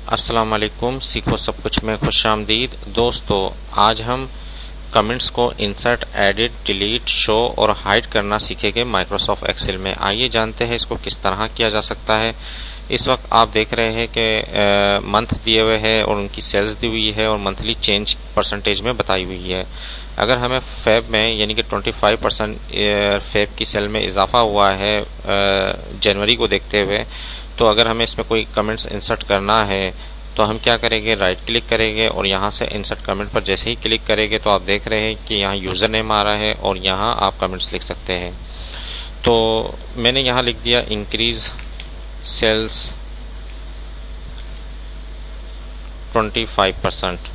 अस्सलाम वालेकुम। सीखो सब कुछ में खुशामदीद। दोस्तों, आज हम कमेंट्स को इंसर्ट, एडिट, डिलीट, शो और हाइड करना सीखेंगे माइक्रोसॉफ्ट एक्सेल में। आइए जानते हैं इसको किस तरह किया जा सकता है। इस वक्त आप देख रहे हैं कि मंथ दिए हुए हैं और उनकी सेल्स दी हुई है और मंथली चेंज परसेंटेज में बताई हुई है। अगर हमें फेब में यानी कि 25% फेब की सेल में इजाफा हुआ है जनवरी को देखते हुए, तो अगर हमें इसमें कोई कमेंट्स इंसर्ट करना है तो हम क्या करेंगे, राइट क्लिक करेंगे और यहाँ से इंसर्ट कमेंट पर जैसे ही क्लिक करेंगे तो आप देख रहे हैं कि यहाँ यूजर नेम आ रहा है और यहाँ आप कमेंट्स लिख सकते हैं। तो मैंने यहाँ लिख दिया इंक्रीज सेल्स 25%।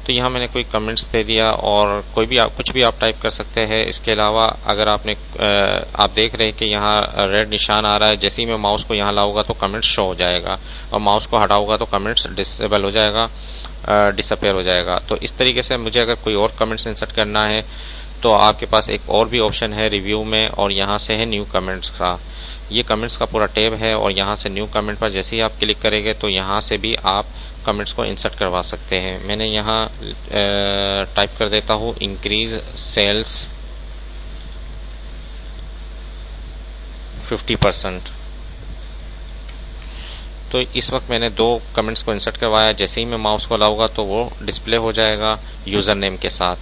तो यहाँ मैंने कोई कमेंट्स दे दिया और कोई भी कुछ भी आप टाइप कर सकते हैं। इसके अलावा अगर आप देख रहे हैं कि यहाँ रेड निशान आ रहा है, जैसे ही मैं माउस को यहाँ लाऊंगा तो कमेंट्स शो हो जाएगा और माउस को हटाऊंगा तो कमेंट्स डिसेबल हो जाएगा, डिसअपेयर हो जाएगा। तो इस तरीके से मुझे अगर कोई और कमेंट्स इंसर्ट करना है तो आपके पास एक और भी ऑप्शन है रिव्यू में, और यहाँ से है न्यू कमेंट्स का। ये कमेंट्स का पूरा टैब है और यहाँ से न्यू कमेंट पर जैसे ही आप क्लिक करेंगे तो यहाँ से भी आप कमेंट्स को इंसर्ट करवा सकते हैं। मैंने यहाँ टाइप कर देता हूँ इंक्रीज सेल्स 50%। तो इस वक्त मैंने दो कमेंट्स को इंसर्ट करवाया। जैसे ही मैं माउस को लाऊंगा तो वो डिस्प्ले हो जाएगा यूजर नेम के साथ।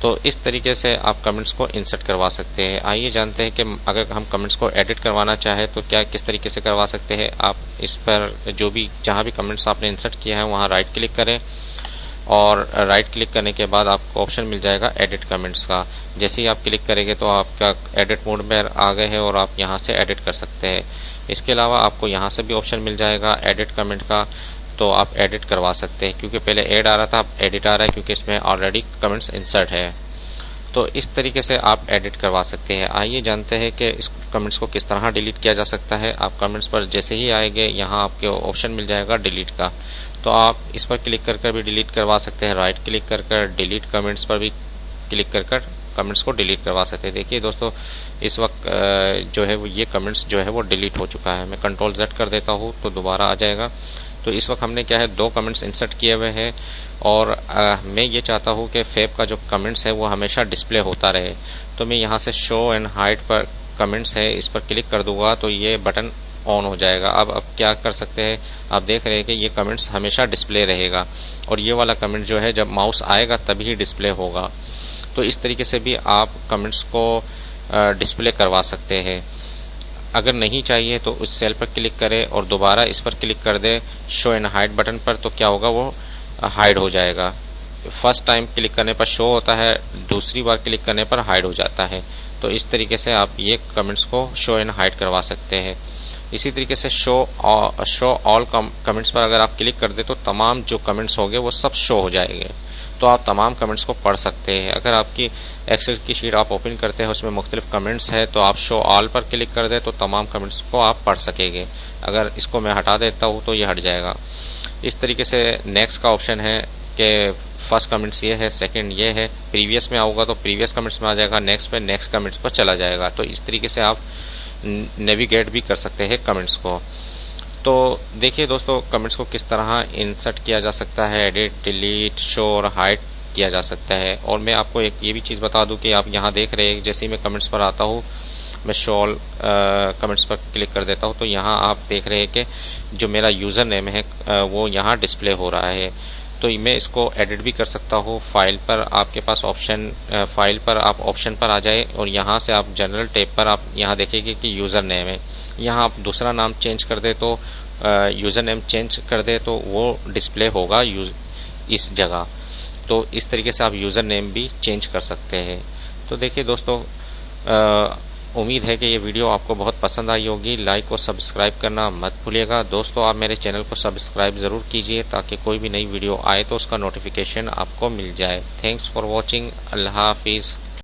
तो इस तरीके से आप कमेंट्स को इंसर्ट करवा सकते हैं। आइए जानते हैं कि अगर हम कमेंट्स को एडिट करवाना चाहे तो क्या किस तरीके से करवा सकते हैं। आप इस पर जहां भी कमेंट्स आपने इंसर्ट किया है वहां राइट क्लिक करें और राइट क्लिक करने के बाद आपको ऑप्शन मिल जाएगा एडिट कमेंट्स का। जैसे ही आप क्लिक करेंगे तो आपका एडिट मोड में आ गए हैं और आप यहां से एडिट कर सकते हैं। इसके अलावा आपको यहां से भी ऑप्शन मिल जाएगा एडिट कमेंट का, तो आप एडिट करवा सकते हैं। क्योंकि पहले एड आ रहा था, अब एडिट आ रहा है क्योंकि इसमें ऑलरेडी कमेंट्स इंसर्ट है। तो इस तरीके से आप एडिट करवा सकते हैं। आइए जानते हैं कि इस कमेंट्स को किस तरह डिलीट किया जा सकता है। आप कमेंट्स पर जैसे ही आएंगे यहाँ आपके ऑप्शन मिल जाएगा डिलीट का, तो आप इस पर क्लिक कर भी डिलीट करवा सकते हैं। राइट क्लिक कर डिलीट कमेंट्स पर भी क्लिक कर कमेंट्स को डिलीट करवा सकते हैं। देखिए दोस्तों, इस वक्त जो है ये कमेंट्स जो है वो डिलीट हो चुका है। मैं कंट्रोल Z कर देता हूँ तो दोबारा आ जाएगा। तो इस वक्त हमने क्या है, दो कमेंट्स इंसर्ट किए हुए हैं और मैं ये चाहता हूँ कि फेब का जो कमेंट्स है वो हमेशा डिस्प्ले होता रहे। तो मैं यहाँ से शो एंड हाइड पर कमेंट्स है, इस पर क्लिक कर दूंगा तो ये बटन ऑन हो जाएगा। अब क्या कर सकते हैं, आप देख रहे हैं कि ये कमेंट्स हमेशा डिस्प्ले रहेगा और ये वाला कमेंट जो है जब माउस आएगा तभी डिस्प्ले होगा। तो इस तरीके से भी आप कमेंट्स को डिस्प्ले करवा सकते हैं। अगर नहीं चाहिए तो उस सेल पर क्लिक करें और दोबारा इस पर क्लिक कर दे शो एंड हाइड बटन पर, तो क्या होगा, वो हाइड हो जाएगा। फर्स्ट टाइम क्लिक करने पर शो होता है, दूसरी बार क्लिक करने पर हाइड हो जाता है। तो इस तरीके से आप ये कमेंट्स को शो एंड हाइड करवा सकते हैं। इसी तरीके से शो ऑल कमेंट्स पर अगर आप क्लिक कर दे तो तमाम जो कमेंट्स होंगे वो सब शो हो जाएंगे, तो आप तमाम कमेंट्स को पढ़ सकते हैं। अगर आपकी एक्सेल की शीट आप ओपन करते हैं उसमें मुख्तलिफ कमेंट्स है तो आप शो ऑल पर क्लिक कर दे तो तमाम कमेंट्स को आप पढ़ सकेंगे। अगर इसको मैं हटा देता हूं तो ये हट जाएगा। इस तरीके से नेक्स्ट का ऑप्शन है कि फर्स्ट कमेंट्स ये है, सेकंड ये है, प्रीवियस में आऊंगा तो प्रीवियस कमेंट्स में आ जाएगा, नेक्स्ट पे नेक्स्ट कमेंट्स पर चला जाएगा। तो इस तरीके से आप नेविगेट भी कर सकते हैं कमेंट्स को। तो देखिए दोस्तों, कमेंट्स को किस तरह इंसर्ट किया जा सकता है, एडिट, डिलीट, शो और हाइड किया जा सकता है। और मैं आपको एक ये भी चीज बता दूं कि आप यहाँ देख रहे हैं जैसे ही मैं कमेंट्स पर आता हूँ, मैं शो ऑल कमेंट्स पर क्लिक कर देता हूँ तो यहाँ आप देख रहे हैं कि जो मेरा यूजर नेम है वो यहाँ डिस्प्ले हो रहा है। तो मैं इसको एडिट भी कर सकता हूँ। फाइल पर आपके पास ऑप्शन, फाइल पर आप ऑप्शन पर आ जाए और यहाँ से आप जनरल टैब पर आप यहाँ देखेंगे कि यूजर नेम है। यहाँ आप दूसरा नाम चेंज कर दे तो यूजर नेम चेंज कर दे तो वो डिस्प्ले होगा इस जगह। तो इस तरीके से आप यूजर नेम भी चेंज कर सकते हैं। तो देखिए दोस्तों, उम्मीद है कि ये वीडियो आपको बहुत पसंद आई होगी। लाइक और सब्सक्राइब करना मत भूलिएगा। दोस्तों, आप मेरे चैनल को सब्सक्राइब जरूर कीजिए ताकि कोई भी नई वीडियो आए तो उसका नोटिफिकेशन आपको मिल जाए। Thanks for watching. Allah Hafiz.